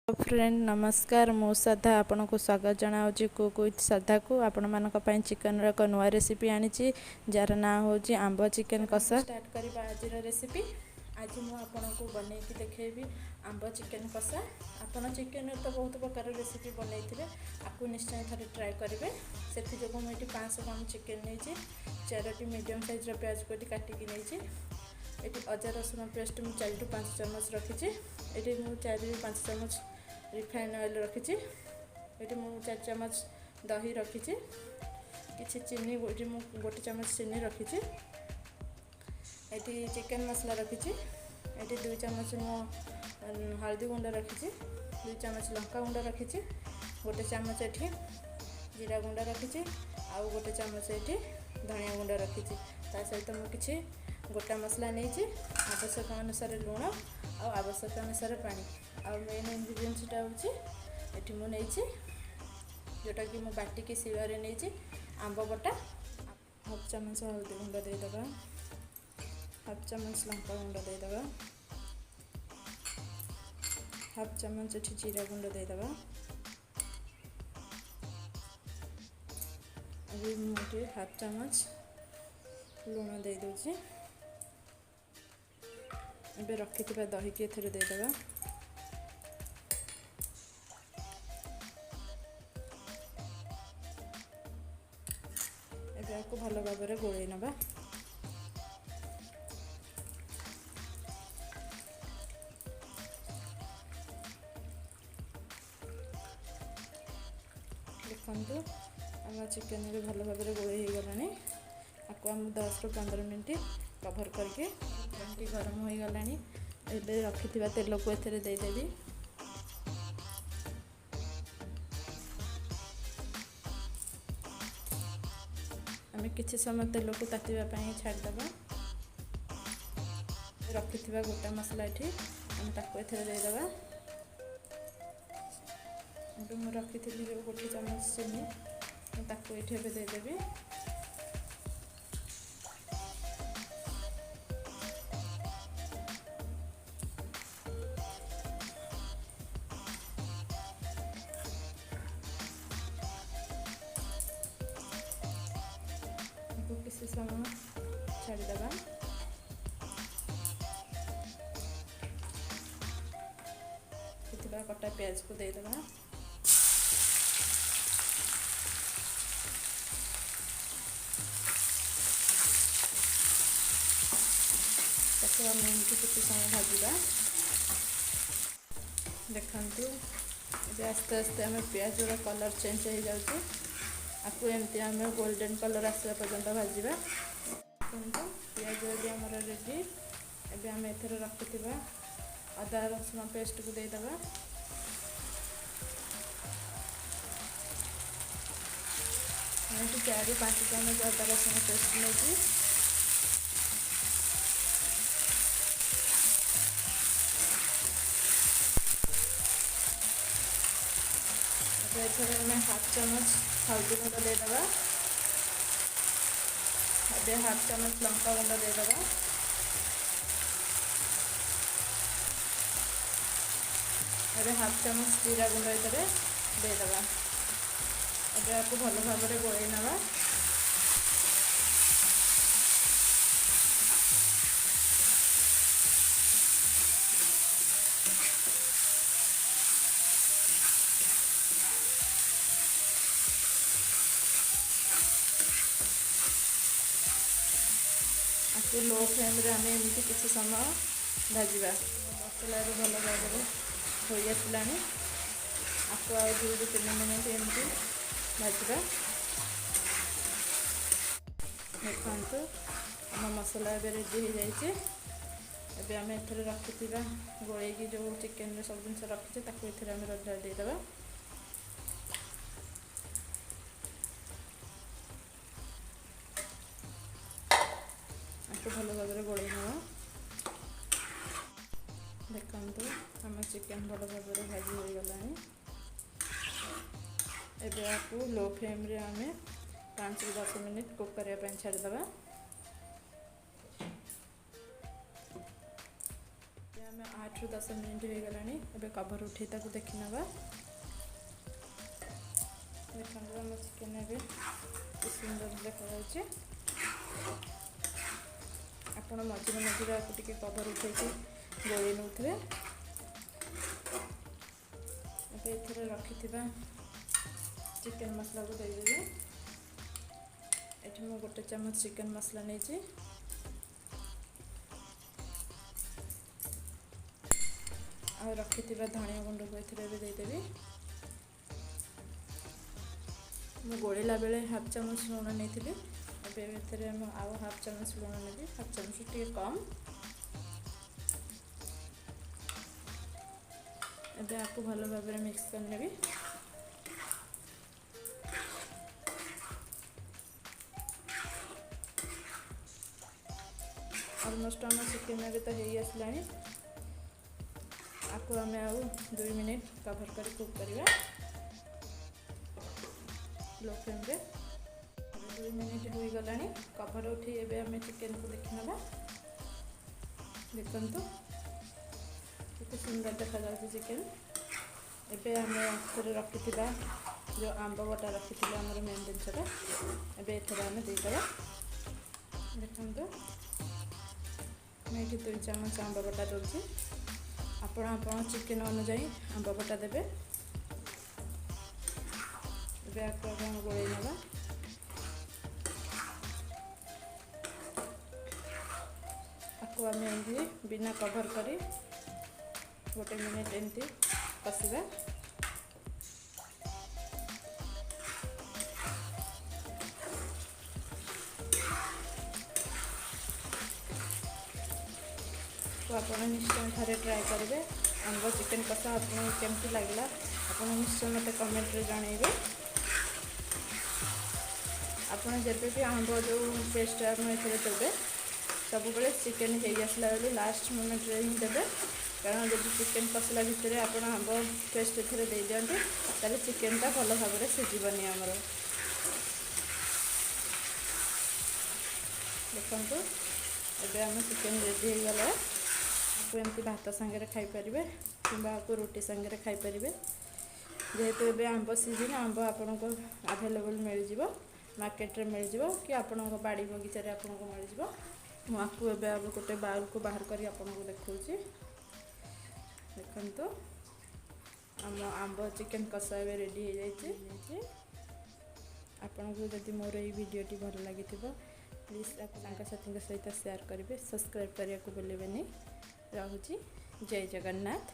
Friend नमस्कार मु श्रद्धा आपन को स्वागत जनावि कुक विथ श्रद्धा को आपण मानक पई चिकन रो एक नुआ रेसिपी आनी जार ना हो आंब चिकन कषा स्टार्ट करबा आज रेसिपी। आज मु आपन को बनै कि देखेबी आंब चिकन कषा। आपन चिकन तो बहुत प्रकार रेसिपी बनैथिबे आपको निश्चय थरे ट्राई करेंगे। से मुझे 500 ग्राम चिकन नहीं 4टी मीडियम साइज प्याज को काटिकी नहीं ये अदा रसुण पेस्ट मुझे 4 टू 5 चम्मच रखी। ये मुझे 4 रू 5 चम्मच रिफाइन ऑयल रखी। ये मुझे 4 चम्मच दही रखी। किसी चीनी ये गोटे चम्मच चीनी रखी। ये चिकन मसला रखी। ये 2 चम्मच मो हल्दी गुंड रखी। 2 चम्मच लंका गुंड रखी। गोटे चम्मच ये जीरा गुंड रखी। आउ गोटे चम्मच ये धनिया गुंड रखी। ता सहित मुझे किसी गोटा मसला नहीं आवश्यक अनुसार लुण और आवश्यक अनुसार पानी और मेन इनग्रेडिएंट्सटा होती मुझे जोटा कि मुझे बाटिकी शिଳରେ नहीं आंब बटा हाफ चम्मच हल्दी गुंड देदेबा हाफ चम्मच लंका गुंड देदेबा हाफ चम्मच ये जीरा गुंड देदेबा अभी मुझे हाफ चम्मच लुण दे दूची। ଏବେ ରଖିଥିବା ଦହିକି ଏଥିରେ ଦେଇଦେବା। ଏବେ ଆକୁ ଭଲ ଭାବରେ ଗୋଳେଇ ନେବା। ଦେଖନ୍ତୁ ଆମ ଚିକେନ ବି ଭଲ ଭାବରେ ଗୋଳେଇ ହେଇଗଲାଣି। ଆକୁ ଆମେ 10 ରୁ 15 ମିନିଟ୍ कभर करके गरम हो गलानी। ए रखि तेल को एथे देदेवी। आम किसी समय तेल को तातीवाई छाड़देवा। रखि गोटा मसला ये एथे देदेवा। मुझे रखी जो गोटे चम्मच चीनी ये देदेवी। किसी समय छाड़देवा। कटा प्याज को देदेवा। ताको आम एमती किसी समय भाजवा। देखु आस्ते आस्ते आम प्याज कलर चेंज हो जाऊँ। आपको एमती आम गोल्डन कलर आसवा पर्यंत भाजवा। पियाज भी आम रेडी। एबे आम एथर रखि अदा रसुण पेस्ट को देदेवा। ये 4 रू 5 चम्मच अदा रसुण पेस्ट नहीं एथर हाफ चम्मच हल्दी गुंड देदेवा। अबे हाफ चम्मच लंका गुंड देदेवा। अबे हाफ चम्मच जीरा गुंड ये देदेवा। अबे आपको भल भाव में गोलई नवा। आपको लो फ्लेम रे आम एमती किसी समय भाजवा। मसला भी भल भाव हो आसला। आपको आ 2 रू 3 मिनट एमती भाजवा। देखु आम मसला ए रेडी हो जाए। एबे आम एथरे रखि गोलई जो चिकेन सब जिन रखीचे एथरे देदेवा। भल भाव में गोलई ना। देखु आम चिकेन भल भाव में भाजी हो गला। एबे आपको लो फ्लेम रे आम 5 रू 10 मिनट कुक करने छाड़देवा। ଆମେ 8 ରୁ 10 ମିନିଟ୍ ହେଇଗଲାଣି। ଏବେ କଭର ଉଠେଇ ତାକୁ ଦେଖି ନେବା। ଦେଖନ୍ତୁ ଆମ ଚିକେନ୍ ଏବେ କି ସୁନ୍ଦର ଦେଖାଯାଉଛି। ଆପଣ ମଝିରେ ମଝିରେ ଆକୁ ଟିକେ କଭର ଉଠେଇକି ଗୋଳେଇ ନେଉଥିବେ। ଏବେ ଏଥିରେ ରଖିଥିବା ଚିକେନ୍ ମସଲାକୁ ଦେଇଦେବି। ଏଠି ମୁଁ 1 ଚାମଚ ଚିକେନ୍ ମସଲା ନେଇଛି। ଆଉ ରଖିଥିବା ଧନିଆ ଗୁଣ୍ଡକୁ ଏଥିରେ ଏବେ ଦେଇଦେବି। ମୁଁ ଗୋଳେଇଲା ବେଳେ 1/2 ଚାମଚ ଲୁଣ ନେଇଥିଲି। ଏବେ ଏଥିରେ ମୁଁ ଆଉ 1/2 ଚାମଚ ଲୁଣ ନେବି, 1/2 ଚାମଚ ଟିକେ କମ୍। ଏବେ ଆକୁ ଭଲ ଭାବରେ ମିକ୍ସ କରିନେବି। ଅଲମୋଷ୍ଟ ଆମ ଚିକେନ୍ ଏବେ ତ ହେଇ ଆସିଲାଣି। ଆକୁ ଆମେ ଆଉ 2 ମିନିଟ୍ କଭର କରି କୁକ୍ କରିବା लो फ्लेम्रे। 2 मिनिट हो गलानी। कभर उठी एबे आमे चिकेन को देखि नबा। देखंतु केते सुंदर देखा जाउछि चिकेन। एबे आमे थोड़े रखिथिबा जो आंब बटा रखिथिबा हमर मेन दिनसटा एबे एथरा आमे देई दबा। देखंतु मैं 2 चामच आंब बटा दउछि। आपण चिकेन अनुसार आंब बटा देबे। आको हम गोळेई नबा। आको आमे एंती बिना कभर करी 1 मिनिट एंती कसिबा। तो आपण निश्चय थरे ट्राई करेंगे। आंब चिकेन कषा आपको केमती लगला आप निश्चय मत कमेंट रे जानइबे। आपड़ जब भी आंब जो पेस्ट आप देवे सब बड़े चिकेन हो आसला बेलू लास्ट मोमेंट रे ही देवे। कारण जब चिकेन कषला भितर आप आंब पेस्ट दे दिखाते ताले चिकेनटा भल भाव में सीझबनी आमर। देखो एबे आम चिकेन रेडी हो गला। आपको एमती भात सांगे खाईपर कि आपको रुटी सांगे खाईपर। जेहेतु एबे आंब सीजन आंब आपन को अवेलेबल मिल जिवो मार्केट रे मिल जिवो कि आपन को बाड़ी बगीचा रे आपन को मिल जिवो। मु आपको एबे अब गोटे बाउल को बाहर करी आपन को देखौछि। देखंतु हम आंब चिकेन कषा एबे रेडी हो जाइछि। आपन को जदि मोर এই वीडियोटी भल लागिथिबो प्लीज आपन साथी सहित शेयर करेंगे। सब्सक्राइब करिया को भूलिबेनी। रहुछि। जय जगन्नाथ।